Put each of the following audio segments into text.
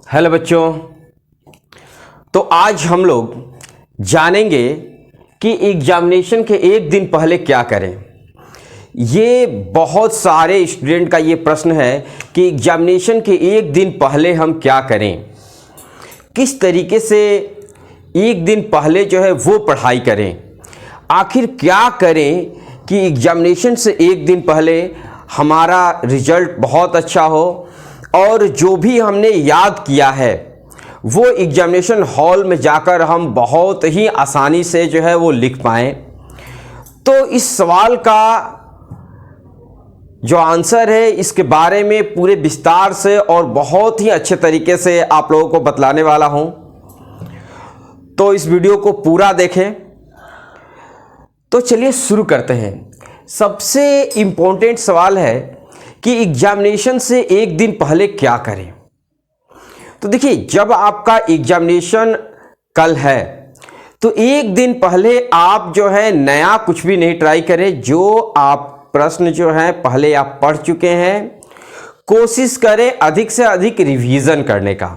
Hello बच्चों, तो आज हम लोग जानेंगे कि एग्जामिनेशन के एक दिन पहले क्या करें। ये बहुत सारे स्टूडेंट का ये प्रश्न है कि एग्जामिनेशन के एक दिन पहले हम क्या करें, किस तरीके से एक दिन पहले जो है वो पढ़ाई करें, आखिर क्या करें कि एग्जामिनेशन से एक दिन पहले हमारा रिजल्ट बहुत अच्छा हो और जो भी हमने याद किया है वो एग्जामिनेशन हॉल में जाकर हम बहुत ही आसानी से जो है वो लिख पाएँ। तो इस सवाल का जो आंसर है इसके बारे में पूरे विस्तार से और बहुत ही अच्छे तरीके से आप लोगों को बतलाने वाला हूं, तो इस वीडियो को पूरा देखें। तो चलिए शुरू करते हैं। सबसे इम्पोर्टेंट सवाल है कि एग्जामिनेशन से एक दिन पहले क्या करें। तो देखिए, जब आपका एग्जामिनेशन कल है तो एक दिन पहले आप जो है नया कुछ भी नहीं ट्राई करें। जो आप प्रश्न जो है पहले आप पढ़ चुके हैं, कोशिश करें अधिक से अधिक रिवीजन करने का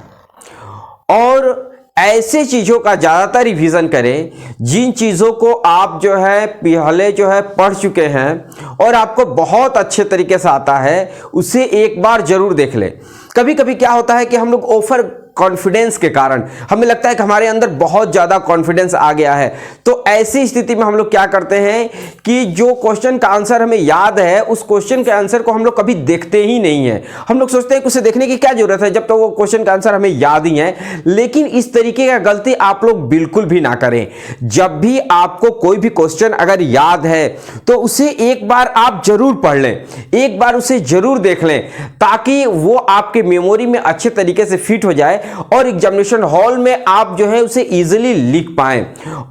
और ऐसे चीज़ों का ज़्यादातर रिवीजन करें जिन चीज़ों को आप जो है पहले जो है पढ़ चुके हैं और आपको बहुत अच्छे तरीके से आता है, उसे एक बार ज़रूर देख लें। कभी कभी क्या होता है कि हम लोग ओवर कॉन्फिडेंस के कारण हमें लगता है कि हमारे अंदर बहुत ज़्यादा कॉन्फिडेंस आ गया है, तो ऐसी स्थिति में हम लोग क्या करते हैं कि जो क्वेश्चन का आंसर हमें याद है उस क्वेश्चन के आंसर को हम लोग कभी देखते ही नहीं है। हम लोग सोचते हैं कि उसे देखने की क्या जरूरत है जब तक वो क्वेश्चन का आंसर हमें याद ही है। लेकिन इस तरीके का गलती आप लोग बिल्कुल भी ना करें। जब भी आपको कोई भी क्वेश्चन अगर याद है तो उसे एक बार आप जरूर पढ़ लें, एक बार उसे जरूर देख लें, ताकि वो आपके मेमोरी में अच्छे तरीके से फिट हो जाए और एग्जामिनेशन हॉल में आप जो है उसे इजीली लिख पाएं।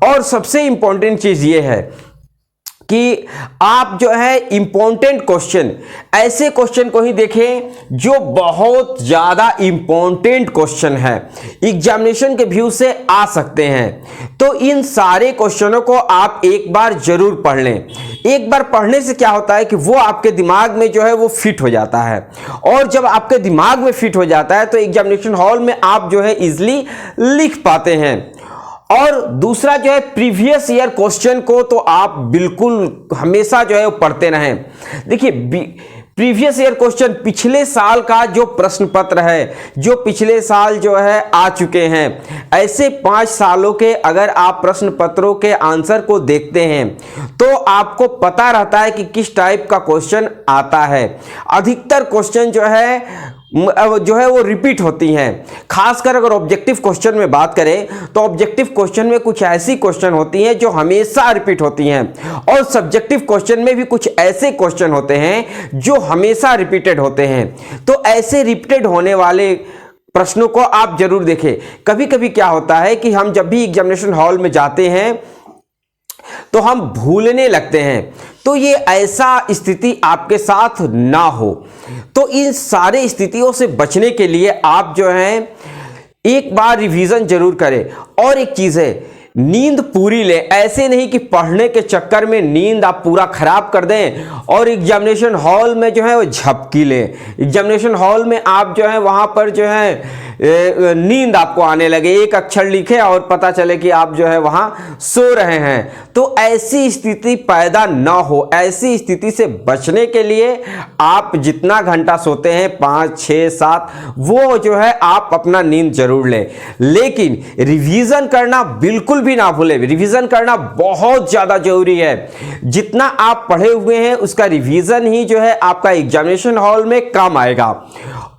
और सबसे इंपॉर्टेंट चीज ये है कि आप जो है इंपॉर्टेंट क्वेश्चन, ऐसे क्वेश्चन को ही देखें जो बहुत ज्यादा इंपॉर्टेंट क्वेश्चन है, एग्जामिनेशन के व्यू से आ सकते हैं। तो इन सारे क्वेश्चनों को आप एक बार जरूर पढ़ लें। एक बार पढ़ने से क्या होता है कि वो आपके दिमाग में जो है वो फिट हो जाता है, और जब आपके दिमाग में फिट हो जाता है तो एग्जामिनेशन हॉल में आप जो है इजीली लिख पाते हैं। और दूसरा जो है, प्रीवियस ईयर क्वेश्चन को तो आप बिल्कुल हमेशा जो है वो पढ़ते रहें। देखिए, प्रीवियस ईयर क्वेश्चन, पिछले साल का जो प्रश्न पत्र है, जो पिछले साल जो है आ चुके हैं, ऐसे 5 सालों के अगर आप प्रश्न पत्रों के आंसर को देखते हैं तो आपको पता रहता है कि किस टाइप का क्वेश्चन आता है। अधिकतर क्वेश्चन जो है वो रिपीट होती हैं। खासकर अगर ऑब्जेक्टिव क्वेश्चन में बात करें तो ऑब्जेक्टिव क्वेश्चन में कुछ ऐसी क्वेश्चन होती हैं जो हमेशा रिपीट होती हैं, और सब्जेक्टिव क्वेश्चन में भी कुछ ऐसे क्वेश्चन होते हैं जो हमेशा रिपीटेड होते हैं। तो ऐसे रिपीटेड होने वाले प्रश्नों को आप जरूर देखें। कभी कभी क्या होता है कि हम जब भी एग्जामिनेशन हॉल में जाते हैं तो हम भूलने लगते हैं, तो ये ऐसा स्थिति आपके साथ ना हो। तो इन सारे स्थितियों से बचने के लिए आप जो है एक बार रिवीजन जरूर करें। और एक चीज है, नींद पूरी ले। ऐसे नहीं कि पढ़ने के चक्कर में नींद आप पूरा खराब कर दें और एग्जामिनेशन हॉल में जो है वो झपकी ले। एग्जामिनेशन हॉल में आप जो है वहां पर जो है नींद आपको आने लगे, एक अक्षर लिखे और पता चले कि आप जो है वहां सो रहे हैं। तो ऐसी स्थिति पैदा ना हो। ऐसी स्थिति से बचने के लिए आप जितना घंटा सोते हैं, 5, 6, 7, वो जो है आप अपना नींद जरूर लें। लेकिन रिवीजन करना बिल्कुल भी ना भूलें। रिवीजन करना बहुत ज्यादा जरूरी है। जितना आप पढ़े हुए हैं उसका रिवीजन ही जो है आपका एग्जामिनेशन हॉल में काम आएगा।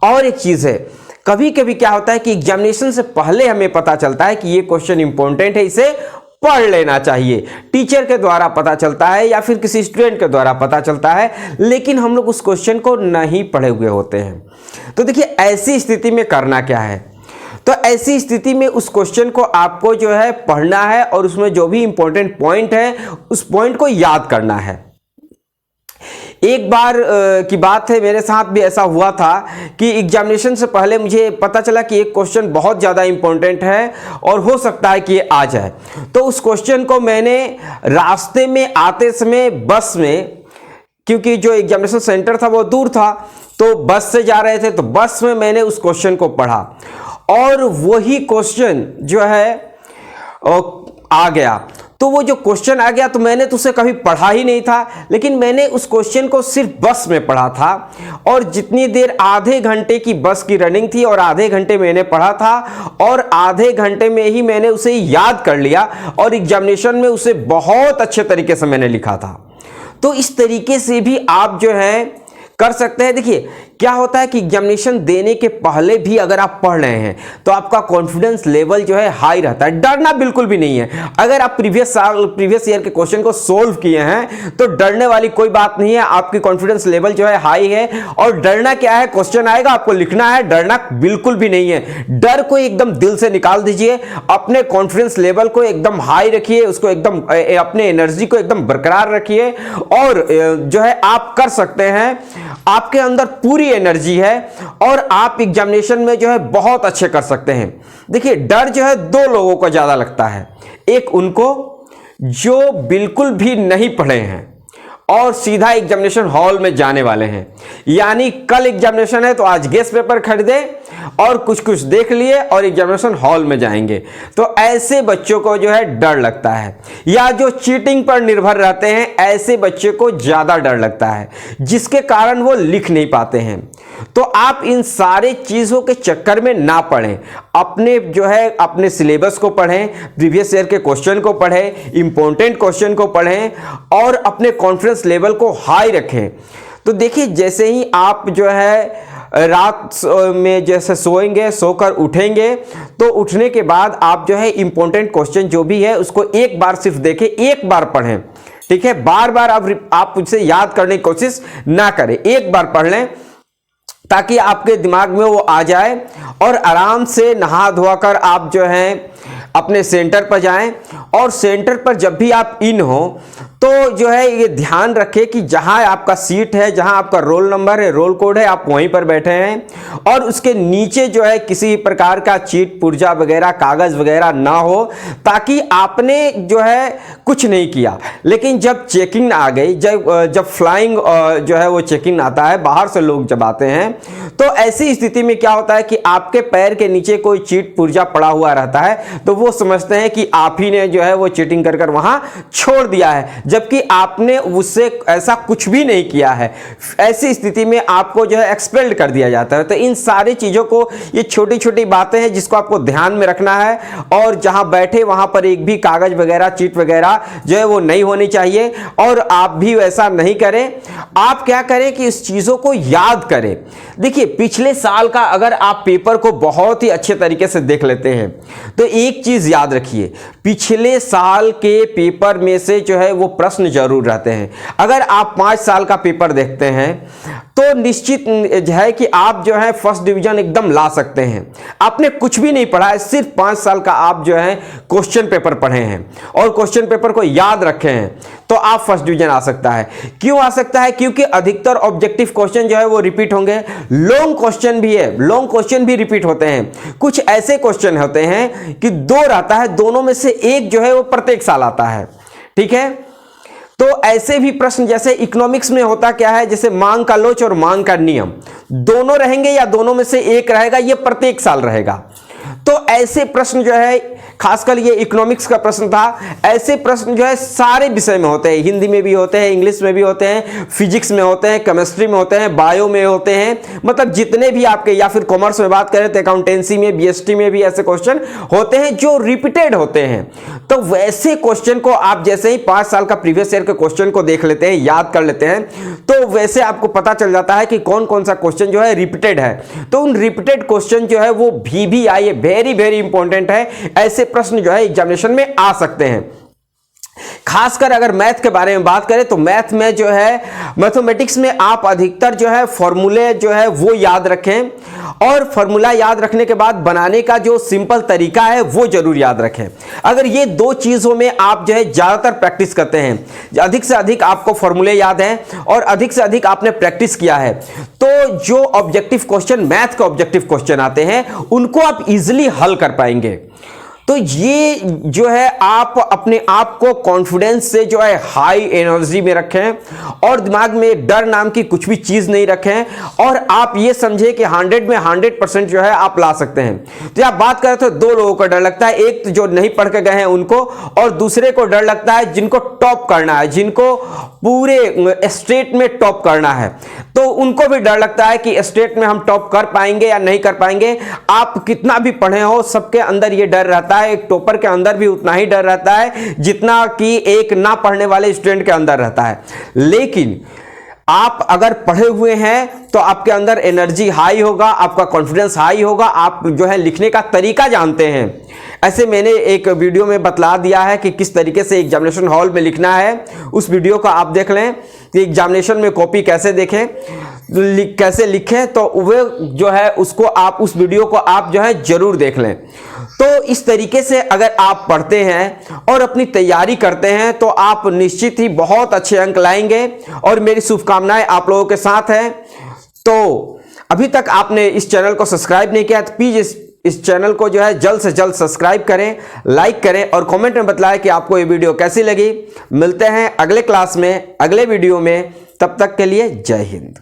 और एक चीज है, कभी कभी क्या होता है कि एग्जामिनेशन से पहले हमें पता चलता है कि ये क्वेश्चन इंपॉर्टेंट है, इसे पढ़ लेना चाहिए। टीचर के द्वारा पता चलता है या फिर किसी स्टूडेंट के द्वारा पता चलता है, लेकिन हम लोग उस क्वेश्चन को नहीं पढ़े हुए होते हैं। तो देखिए, ऐसी स्थिति में करना क्या है। तो ऐसी स्थिति में उस क्वेश्चन को आपको जो है पढ़ना है और उसमें जो भी इंपॉर्टेंट पॉइंट है उस पॉइंट को याद करना है। एक बार की बात है, मेरे साथ भी ऐसा हुआ था कि एग्जामिनेशन से पहले मुझे पता चला कि एक क्वेश्चन बहुत ज़्यादा इंपॉर्टेंट है और हो सकता है कि ये आ जाए। तो उस क्वेश्चन को मैंने रास्ते में आते समय बस में, क्योंकि जो एग्जामिनेशन सेंटर था वो दूर था, तो बस से जा रहे थे, तो बस में मैंने उस क्वेश्चन को पढ़ा और वही क्वेश्चन जो है आ गया। तो वो जो क्वेश्चन आ गया तो मैंने तो उसे कभी पढ़ा ही नहीं था, लेकिन मैंने उस क्वेश्चन को सिर्फ बस में पढ़ा था और जितनी देर, आधे घंटे की बस की रनिंग थी और आधे घंटे मैंने पढ़ा था और आधे घंटे में ही मैंने उसे याद कर लिया और एग्जामिनेशन में उसे बहुत अच्छे तरीके से मैंने लिखा था। तो इस तरीके से भी आप जो है कर सकते हैं। देखिए क्या होता है कि एग्जामिनेशन देने के पहले भी अगर आप पढ़ रहे हैं तो आपका कॉन्फिडेंस लेवल जो है हाई रहता है, डरना बिल्कुल भी नहीं है। अगर आप प्रीवियस ईयर के क्वेश्चन को सोल्व किए हैं तो डरने वाली कोई बात नहीं है, आपकी कॉन्फिडेंस लेवल जो है हाई है। और डरना क्या है, क्वेश्चन आएगा आपको लिखना है, डरना बिल्कुल भी नहीं है। डर को एकदम दिल से निकाल दीजिए, अपने कॉन्फिडेंस लेवल को एकदम हाई रखिए, उसको एकदम अपने एनर्जी को एकदम बरकरार रखिए और जो है आप कर सकते हैं। आपके अंदर पूरी एनर्जी है और आप एग्जामिनेशन में जो है बहुत अच्छे कर सकते हैं। देखिए डर जो है दो लोगों को ज्यादा लगता है, एक उनको जो बिल्कुल भी नहीं पढ़े हैं और सीधा एग्जामिनेशन हॉल में जाने वाले हैं, यानी कल एग्जामिनेशन है तो आज गेस्ट पेपर खरीदे और कुछ कुछ देख लिए और एग्जामिनेशन हॉल में जाएंगे। तो ऐसे बच्चों को जो है डर लगता है, या जो चीटिंग पर निर्भर रहते हैं ऐसे बच्चे को ज्यादा डर लगता है, जिसके कारण वो लिख नहीं पाते हैं। तो आप इन सारे चीजों के चक्कर में ना पढ़ें, अपने जो है अपने सिलेबस को पढ़ें, प्रीवियस ईयर के क्वेश्चन को पढ़ें, इंपॉर्टेंट क्वेश्चन को पढ़ें और अपने कॉन्फिडेंस लेवल को हाई रखें। तो देखिए जैसे ही आप जो है रात में जैसे सोएंगे, सोकर उठेंगे, तो उठने के बाद आप जो है इंपॉर्टेंट क्वेश्चन जो भी है उसको एक बार सिर्फ देखें, एक बार पढ़ें, ठीक है। बार बार आप उसे याद करने की कोशिश ना करें, एक बार पढ़ लें ताकि आपके दिमाग में वो आ जाए और आराम से नहा धोकर आप जो है अपने सेंटर पर जाएं। और सेंटर पर जब भी आप इन हो तो जो है ये ध्यान रखें कि जहां आपका सीट है, जहां आपका रोल नंबर है, रोल कोड है, आप वहीं पर बैठे हैं और उसके नीचे जो है किसी प्रकार का चीट पुर्जा वगैरह कागज वगैरह ना हो, ताकि आपने जो है कुछ नहीं किया। लेकिन जब चेकिंग आ गई, जब फ्लाइंग जो है वो चेकिंग आता है, बाहर से लोग जब आते हैं, तो ऐसी स्थिति में क्या होता है कि आपके पैर के नीचे कोई चीट पुर्जा पड़ा हुआ रहता है, तो वो समझते हैं कि आप ही ने जो है वो चीटिंग कर कर वहां छोड़ दिया है, जबकि आपने उससे ऐसा कुछ भी नहीं किया है। ऐसी स्थिति में आपको जो है एक्सपेल्ड कर दिया जाता है। तो इन सारी चीजों को, ये छोटी छोटी बातें हैं जिसको आपको ध्यान में रखना है और जहां बैठे वहां पर एक भी कागज वगैरह चीट वगैरह जो है वो नहीं होनी चाहिए और आप भी वैसा नहीं करें। आप क्या करें कि इस चीजों को याद करें। देखिए पिछले साल का अगर आप पेपर को बहुत ही अच्छे तरीके से देख लेते हैं तो एक चीज याद रखिए, पिछले साल के पेपर में से जो है वो प्रश्न जरूर रहते हैं। अगर आप 5 साल का पेपर देखते हैं तो निश्चित है कि आप जो है फर्स्ट डिवीजन एकदम ला सकते हैं। आपने कुछ भी नहीं पढ़ा है, सिर्फ 5 साल का आप जो है क्वेश्चन पेपर पढ़े हैं और क्वेश्चन पेपर को याद रखे हैं, तो आप फर्स्ट डिवीजन आ सकता है। क्यों आ सकता है? क्योंकि अधिकतर ऑब्जेक्टिव क्वेश्चन जो है वो रिपीट होंगे, लॉन्ग क्वेश्चन भी है, लॉन्ग क्वेश्चन भी रिपीट होते हैं। कुछ ऐसे क्वेश्चन होते हैं कि 2 रहता है, दोनों में से एक जो है वो प्रत्येक साल आता है, ठीक है। तो ऐसे भी प्रश्न जैसे इकोनॉमिक्स में होता क्या है, जैसे मांग का लोच और मांग का नियम, दोनों रहेंगे या दोनों में से एक रहेगा, ये प्रत्येक साल रहेगा। तो ऐसे प्रश्न जो है, खासकर ये इकोनॉमिक्स का प्रश्न था, ऐसे प्रश्न जो है सारे विषय में होते हैं, हिंदी में भी होते हैं, इंग्लिश में भी होते हैं, फिजिक्स में होते हैं, केमिस्ट्री में होते हैं, बायो में होते हैं, मतलब जितने भी आपके, या फिर कॉमर्स में बात करें तो अकाउंटेंसी में, बीएसटी में भी ऐसे क्वेश्चन होते हैं जो रिपीटेड होते हैं। तो वैसे क्वेश्चन को आप जैसे ही 5 साल का प्रीवियस ईयर के क्वेश्चन को देख लेते हैं, याद कर लेते हैं, तो वैसे आपको पता चल जाता है कि कौन कौन सा क्वेश्चन जो है रिपीटेड है। तो उन रिपीटेड क्वेश्चन जो है वो VBI वेरी वेरी इंपॉर्टेंट है, ऐसे प्रश्न जो है एग्जामिनेशन में आ सकते हैं। खासकर अगर मैथ के बारे में बात करें तो मैथ में जो है, मैथमेटिक्स में आप अधिकतर जो है फॉर्मूले जो है वो याद रखें और फॉर्मूला याद रखने के बाद बनाने का जो सिंपल तरीका है वो जरूर याद रखें। अगर ये 2 चीजों में आप जो है ज्यादातर प्रैक्टिस करते हैं, अधिक से अधिक आपको फॉर्मूले याद हैं और अधिक से अधिक आपने प्रैक्टिस किया है, तो जो ऑब्जेक्टिव क्वेश्चन, मैथ के ऑब्जेक्टिव क्वेश्चन आते हैं, उनको आप इजिली हल कर पाएंगे। तो ये जो है आप अपने आप को कॉन्फिडेंस से जो है हाई एनर्जी में रखें और दिमाग में डर नाम की कुछ भी चीज नहीं रखें और आप ये समझे कि 100 में 100% जो है आप ला सकते हैं। तो आप बात करें तो दो लोगों को डर लगता है, एक तो जो नहीं पढ़ के गए हैं उनको, और दूसरे को डर लगता है जिनको टॉप करना है, जिनको पूरे स्टेट में टॉप करना है। तो उनको भी डर लगता है कि स्टेट में हम टॉप कर पाएंगे या नहीं कर पाएंगे। आप कितना भी पढ़े हो, सबके अंदर ये डर रहता है। एक टॉपर के अंदर भी उतना ही डर रहता है जितना कि एक ना पढ़ने वाले स्टूडेंट के अंदर रहता है। लेकिन आप अगर पढ़े हुए हैं तो आपके अंदर एनर्जी हाई होगा, आपका कॉन्फिडेंस हाई होगा, आप जो है लिखने का तरीका जानते हैं। ऐसे मैंने एक वीडियो में बतला दिया है कि किस तरीके से एग्जामिनेशन हॉल में लिखना है। उस वीडियो को आप देख लें कि एग्जामिनेशन में कॉपी कैसे देखें, कैसे लिखें, तो वह जो है उसको आप, उस वीडियो को आप जो है जरूर देख लें। तो इस तरीके से अगर आप पढ़ते हैं और अपनी तैयारी करते हैं तो आप निश्चित ही बहुत अच्छे अंक लाएंगे और मेरी शुभकामनाएं आप लोगों के साथ हैं। तो अभी तक आपने इस चैनल को सब्सक्राइब नहीं किया तो प्लीज इस चैनल को जो है जल्द से जल्द सब्सक्राइब करें, लाइक करें और कमेंट में बताएं कि आपको ये वीडियो कैसी लगी। मिलते हैं अगले क्लास में, अगले वीडियो में। तब तक के लिए जय हिंद।